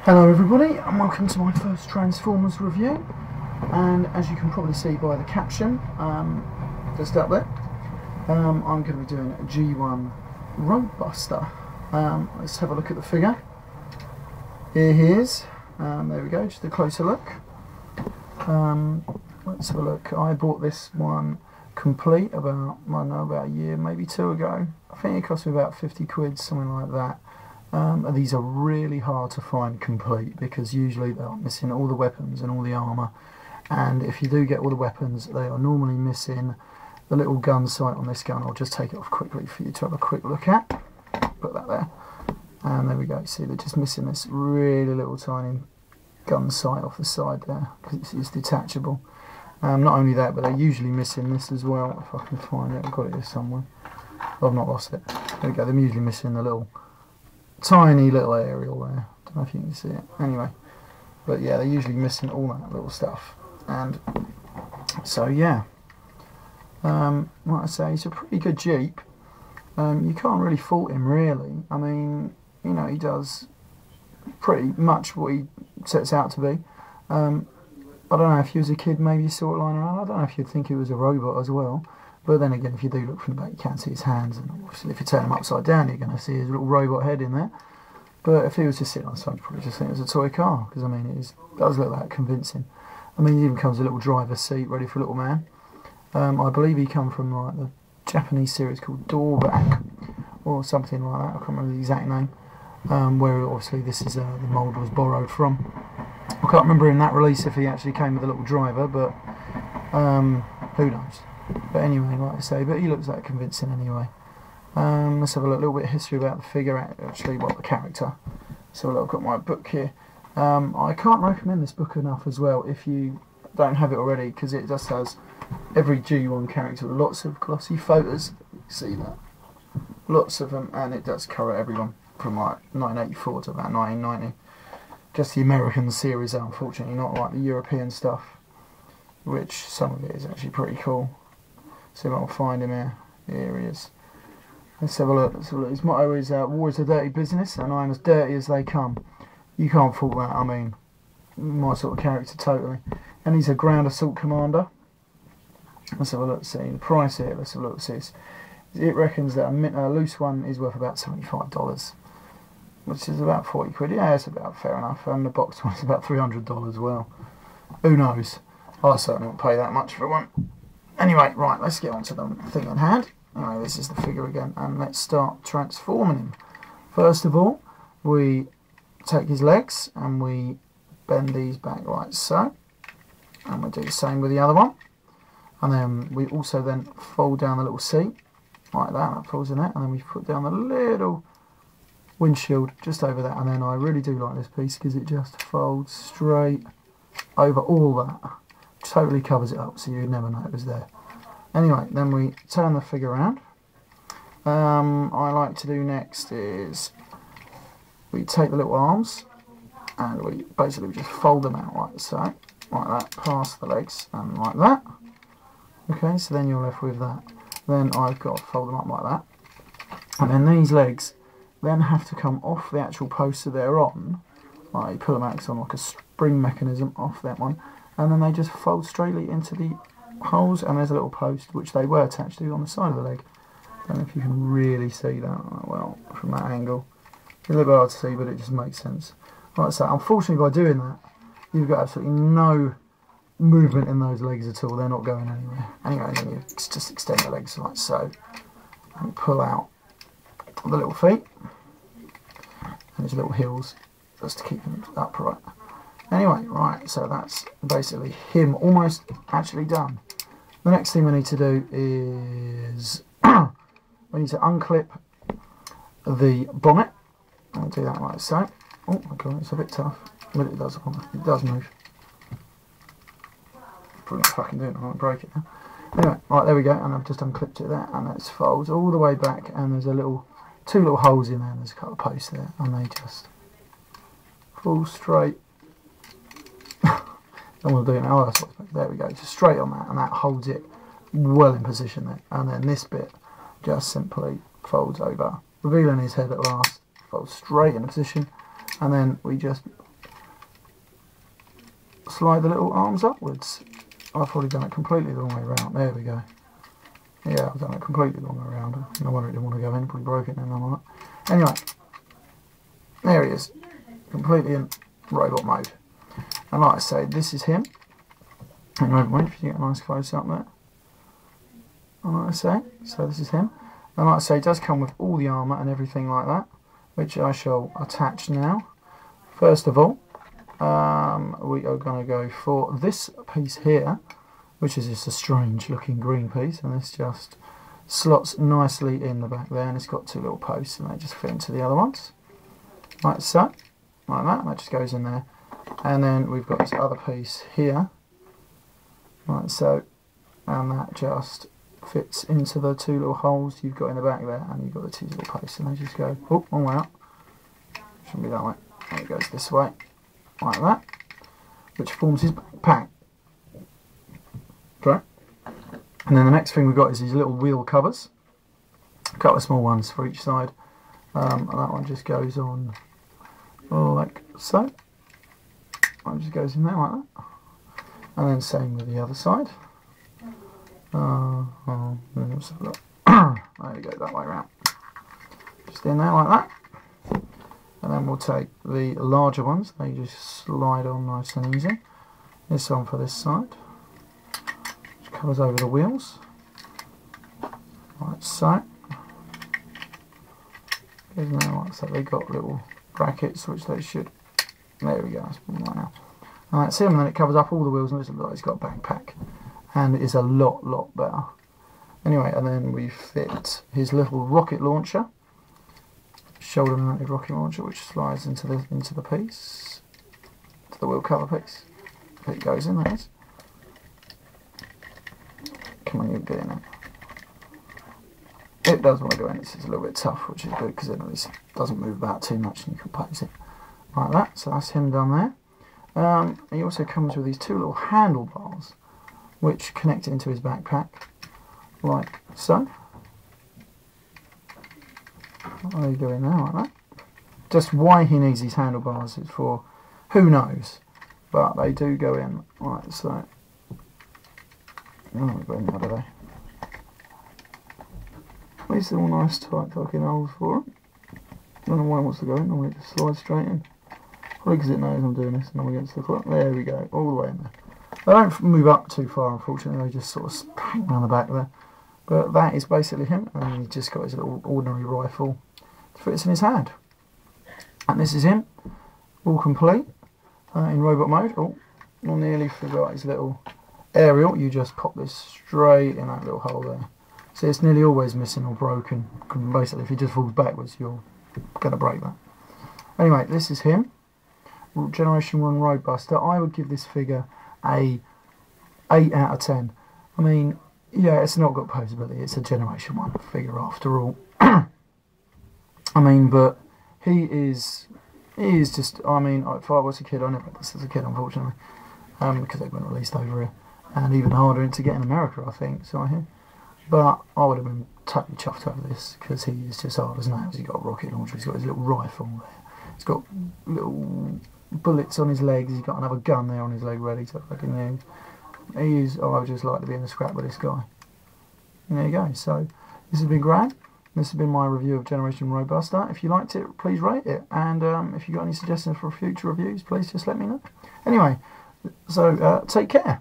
Hello everybody and welcome to my first Transformers review, and as you can probably see by the caption just up there, I'm going to be doing a G1 Roadbuster. Let's have a look at the figure. Here he is. There we go, just a closer look. Let's have a look. I bought this one complete about, I don't know, about a year, maybe two ago. I think it cost me about 50 quid, something like that. And these are really hard to find complete because usually they are missing all the weapons and all the armour, and if you do get all the weapons they are normally missing the little gun sight on this gun. I'll just take it off quickly for you to have a quick look at. Put that there, and there we go. See, they're just missing this really little tiny gun sight off the side there because it's detachable. Not only that, but they're usually missing this as well. If I can find it, I've got it here somewhere. I've not lost it. There we go. They're usually missing the little tiny little aerial there. Don't know if you can see it. Anyway, but yeah, they're usually missing all that little stuff. And so yeah, like I say, it's a pretty good Jeep. You can't really fault him really. I mean, you know, he does pretty much what he sets out to be. I don't know, if you was a kid maybe you saw it lying around. I don't know if you'd think it was a robot as well. But then again, if you do look from the back, you can see his hands, and obviously if you turn him upside down, you're going to see his little robot head in there. But if he was just sitting on the side, you'd probably just think it was a toy car, because I mean, it does look that convincing. I mean, it even comes with a little driver's seat ready for a little man. I believe he come from like the Japanese series called Doorback, or something like that. I can't remember the exact name. Where obviously this is the mould was borrowed from. I can't remember in that release if he actually came with a little driver, but who knows. But anyway, like I say, but he looks that convincing anyway. Let's have a little bit of history about the figure, actually, the character. So I've got my book here. I can't recommend this book enough as well if you don't have it already, because it just has every G1 character, lots of glossy photos. You can see that, lots of them, and it does cover everyone from like 1984 to about 1990. Just the American series, unfortunately, not like the European stuff, which some of it is actually pretty cool. See if I can find him here. Here he is. Let's have a look. His motto is war is a dirty business and I am as dirty as they come. You can't fault that. I mean, my sort of character totally. And he's a ground assault commander. Let's have a look. See the price here. Let's have a look. See, it reckons that a loose one is worth about $75, which is about 40 quid. Yeah, it's about fair enough. And the box one is about $300 as well. Who knows? I certainly won't pay that much for one. Anyway, right, let's get on to the thing in hand. Anyway, this is the figure again, and let's start transforming him. First of all, we take his legs and we bend these back like so, and we'll do the same with the other one. And then we also then fold down the little seat like that folds in there, and then we put down the little windshield just over that. And then I really do like this piece because it just folds straight over all that. Totally covers it up so you'd never know it was there. Anyway, then we turn the figure around. I like to do next is we take the little arms and we basically just fold them out like so, like that, past the legs and like that. Okay, so then you're left with that. Then I've got to fold them up like that, and then these legs then have to come off the actual post that they're on. Like you put them out on like a spring mechanism off that one, and then they just fold straightly into the holes, and there's a little post which they were attached to on the side of the leg. I don't know if you can really see that well from that angle. It's a little bit hard to see, but it just makes sense. Like so, unfortunately by doing that, you've got absolutely no movement in those legs at all. They're not going anywhere. Anyway, then you just extend the legs like so, and pull out the little feet, and his little heels, just to keep them upright. Anyway, right, so that's basically him almost actually done. The next thing we need to do is we need to unclip the bonnet. I'll do that like so. Oh my god, it's a bit tough, but it does move. Probably not fucking do it, I won't break it now. Anyway, right, there we go, and I've just unclipped it there, and it folds all the way back, and there's two little holes in there, and there's a couple of posts there, and they just fall straight. I'm going to do it now. There we go, just straight on that, and that holds it well in position there. And then this bit just simply folds over, revealing his head at last, folds straight into position, and then we just slide the little arms upwards. I've probably done it completely the wrong way around. There we go. Yeah, I've done it completely the wrong way around. No wonder it didn't want to go in. Probably broke it and all that. Anyway, there he is, completely in robot mode. And like I say, this is him. And wait if you get a nice close up there. And like I say, so this is him. And like I say, it does come with all the armour and everything like that, which I shall attach now. First of all, we are going to go for this piece here, which is just a strange looking green piece, and this just slots nicely in the back there, and it's got two little posts and they just fit into the other ones, like so, like that, and that just goes in there. And then we've got this other piece here, like so, and that just fits into the two little holes you've got in the back there, and you've got the two little posts, and they just go, oh, one way up, shouldn't be that way, and it goes this way, like that, which forms his backpack. Okay. And then the next thing we've got is these little wheel covers, a couple of small ones for each side, and that one just goes on like so, one just goes in there like that, and then same with the other side. Let's have a look. There we go, that way around, just in there like that. And then we'll take the larger ones, they just slide on nice and easy. This one for this side, which covers over the wheels, like so. Goes in there like so. They've got little brackets which they should, there we go, that's right now. And that's him, and then it covers up all the wheels, and it looks like it's got a backpack, and it is a lot better. Anyway, and then we fit his little rocket launcher, shoulder mounted rocket launcher, which slides into the piece, to the wheel cover piece. It goes in there. Come on, you get in it. It does want to go in. It's just a little bit tough, which is good because it at least doesn't move about too much, and you can pose it like that. So that's him down there. He also comes with these two little handlebars, which connect into his backpack, like so. There you go in there like that. Just why he needs these handlebars is for who knows, but they do go in like so. Oh, we got in the other day. These are all nice tight fucking holes for it. Don't know why it wants to go in. Normally it just slides straight in. Probably because it knows I'm doing this and I'm against the clock. There we go, all the way in there. They don't move up too far, unfortunately. They just sort of hang around the back there. But that is basically him, and he's just got his little ordinary rifle that fits in his hand. And this is him, all complete, in robot mode. Oh, I nearly forgot his little aerial. You just pop this straight in that little hole there. See, it's nearly always missing or broken. Basically, if he just falls backwards, you're going to break that. Anyway, this is him, Generation 1 Roadbuster. I would give this figure a 8 out of 10. I mean, yeah, it's not got posability, it's a Generation 1 figure after all. I mean, but he is just, I mean, if I was a kid, I never had this as a kid, unfortunately, because they weren't released over here, and even harder to get in America, I think, so I hear. But I would have been totally chuffed over this, because he is just hard as nails. He's got a rocket launcher, he's got his little rifle there, he's got little bullets on his legs, he's got another gun there on his leg ready to fucking use. He is, I would just like to be in the scrap with this guy. And there you go. So this has been great. This has been my review of Generation Roadbuster. If you liked it, please rate it. And if you've got any suggestions for future reviews, please just let me know. Anyway, so take care.